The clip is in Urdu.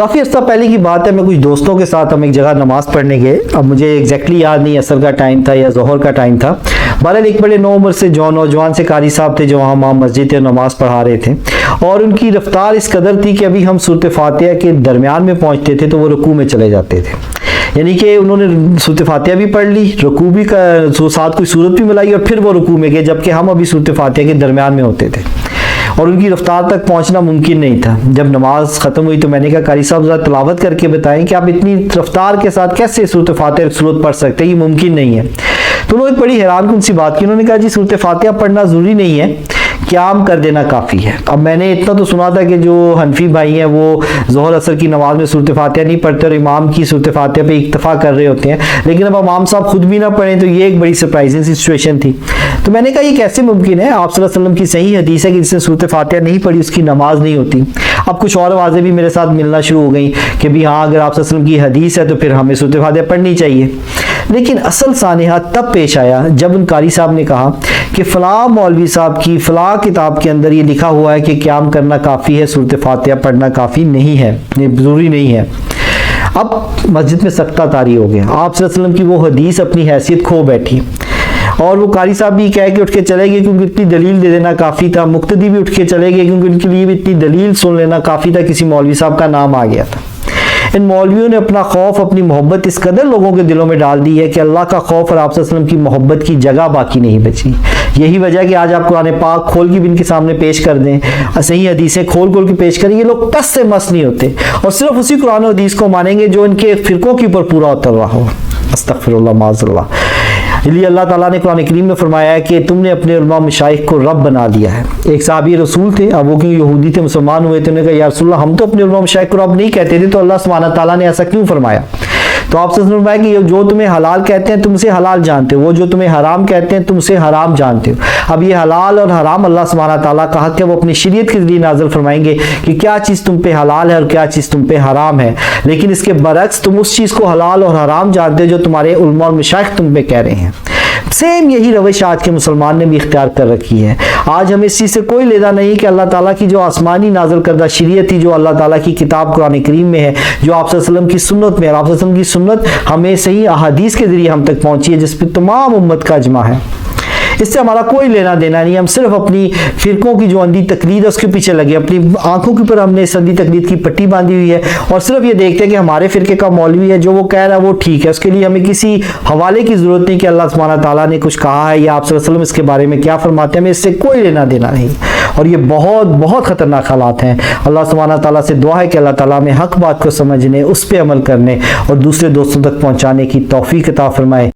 کافی عرصہ پہلے کی بات ہے، میں کچھ دوستوں کے ساتھ ہم ایک جگہ نماز پڑھنے گئے. اب مجھے ایگزیکٹلی یاد نہیں عصر کا ٹائم تھا یا ظہر کا ٹائم تھا. بہرحال ایک بڑے نو عمر سے نوجوان سے قاری صاحب تھے جو وہاں مسجد نماز پڑھا رہے تھے، اور ان کی رفتار اس قدر تھی کہ ابھی ہم سورۃ فاتحہ کے درمیان میں پہنچتے تھے تو وہ رکوع میں چلے جاتے تھے. یعنی کہ انہوں نے سورۃ فاتحہ بھی پڑھ لی، رکوع بھی ساتھ کوئی سورت بھی ملائی، اور پھر وہ رکوع میں گئے، جبکہ ہم ابھی سورۃ فاتحہ کے درمیان میں ہوتے تھے اور ان کی رفتار تک پہنچنا ممکن نہیں تھا. جب نماز ختم ہوئی تو میں نے کہا قاری صاحب ذرا تلاوت کر کے بتائیں کہ آپ اتنی رفتار کے ساتھ کیسے سورۃ فاتحہ سورت پڑھ سکتے ہیں، یہ ممکن نہیں ہے. تو انہوں نے ایک بڑی حیران کن سی بات کی. انہوں نے کہا جی سورۃ فاتحہ پڑھنا ضروری نہیں ہے، قیام کر دینا کافی ہے. اب میں نے اتنا تو سنا تھا کہ جو حنفی بھائی ہیں وہ ظہر عصر کی نماز میں سورۃ فاتحہ نہیں پڑھتے اور امام کی سورۃ فاتحہ پہ اکتفا کر رہے ہوتے ہیں، لیکن اب امام صاحب خود بھی نہ پڑھیں تو یہ ایک بڑی سرپرائزنگ سچویشن تھی. تو میں نے کہا یہ کیسے ممکن ہے؟ آپ صلی اللہ علیہ وسلم کی صحیح حدیث ہے کہ جس نے سورۃ فاتحہ نہیں پڑھی اس کی نماز نہیں ہوتی. اب کچھ اور آوازیں بھی میرے ساتھ ملنا شروع ہو گئیں کہ بھی ہاں اگر آپ صلی اللہ علیہ وسلم کی حدیث ہے تو پھر ہمیں سورۃ فاتحہ پڑھنی چاہیے. لیکن اصل سانحہ تب پیش آیا جب ان قاری صاحب نے کہا کہ فلاں مولوی صاحب کی فلاں کتاب کے اندر یہ لکھا ہوا ہے کہ قیام کرنا کافی ہے، سورۃ فاتحہ پڑھنا کافی نہیں ہے، ضروری نہیں ہے. اب مسجد میں سکتہ طاری ہو گیا. آپ صلی اللہ علیہ وسلم کی وہ حدیث اپنی حیثیت کھو بیٹھی، اور وہ قاری صاحب بھی کہہ کے اٹھ کے چلے گئے کیونکہ اتنی دلیل دے دینا کافی تھا. مقتدی بھی اٹھ کے چلے گئے کیونکہ ان کے لیے بھی اتنی دلیل سن لینا کافی تھا. کسی مولوی صاحب کا نام آ گیا تھا. ان مولویوں نے اپنا خوف، اپنی محبت اس قدر لوگوں کے دلوں میں ڈال دی ہے کہ اللہ کا خوف اور آپ صلی اللہ علیہ وسلم کی محبت کی جگہ باقی نہیں بچی. یہی وجہ ہے کہ آج آپ قرآن پاک کھول کے بھی ان کے سامنے پیش کر دیں، صحیح حدیثیں کھول کے پیش کریں، یہ لوگ ٹس سے مس نہیں ہوتے اور صرف اسی قرآن و حدیث کو مانیں گے جو ان کے فرقوں کے اوپر پورا اتر رہا ہو. استغفر اللہ معاذ اللہ. لیے اللہ تعالیٰ نے قرآن کریم میں فرمایا ہے کہ تم نے اپنے علماء مشائخ کو رب بنا دیا ہے. ایک صحابی رسول تھے، اب وہ کیوں یہودی تھے، مسلمان ہوئے تھے، انہوں نے کہا یا رسول اللہ ہم تو اپنے علماء مشائخ کو رب نہیں کہتے تھے، تو اللہ سبحانہ تعالیٰ نے ایسا کیوں فرمایا؟ تو آپ سے فرمایا کہ جو تمہیں حلال کہتے ہیں تم اسے حلال جانتے ہو، وہ جو تمہیں حرام کہتے ہیں تم اسے حرام جانتے ہو. اب یہ حلال اور حرام اللہ سبحانہ تعالیٰ کا حق ہے، وہ اپنی شریعت کے ذریعے نازل فرمائیں گے کہ کیا چیز تم پہ حلال ہے اور کیا چیز تم پہ حرام ہے. لیکن اس کے برعکس تم اس چیز کو حلال اور حرام جانتے ہو جو تمہارے علماء اور مشائخ تم پہ کہہ رہے ہیں. سیم یہی روش آج کے مسلمان نے بھی اختیار کر رکھی ہے. آج ہمیں اس چیز سے کوئی لینا نہیں کہ اللہ تعالیٰ کی جو آسمانی نازل کردہ شریعت تھی، جو اللہ تعالیٰ کی کتاب قرآن کریم میں ہے، جو آپ صلی اللہ علیہ وسلم کی سنت میں، اور آپ صلی اللہ علیہ وسلم کی سنت ہمیں صحیح احادیث کے ذریعے ہم تک پہنچی ہے جس پہ تمام امت کا اجماع ہے. اس سے ہمارا کوئی لینا دینا نہیں. ہم صرف اپنی فرقوں کی جو اندھی تقلید ہے اس کے پیچھے لگے، اپنی آنکھوں کے اوپر ہم نے اس اندھی تقلید کی پٹی باندھی ہوئی ہے اور صرف یہ دیکھتے ہیں کہ ہمارے فرقے کا مولوی ہے جو وہ کہہ رہا ہے وہ ٹھیک ہے. اس کے لیے ہمیں کسی حوالے کی ضرورت نہیں کہ اللہ سبحانہ تعالیٰ نے کچھ کہا ہے یا آپ صلی اللہ علیہ وسلم اس کے بارے میں کیا فرماتے ہیں. ہمیں اس سے کوئی لینا دینا نہیں، اور یہ بہت بہت خطرناک حالات ہیں. اللہ سبحانہ تعالیٰ سے دعا ہے کہ اللہ تعالیٰ میں حق بات کو سمجھنے، اس پہ عمل کرنے اور دوسرے دوستوں تک پہنچانے کی توفیق عطا فرمائے.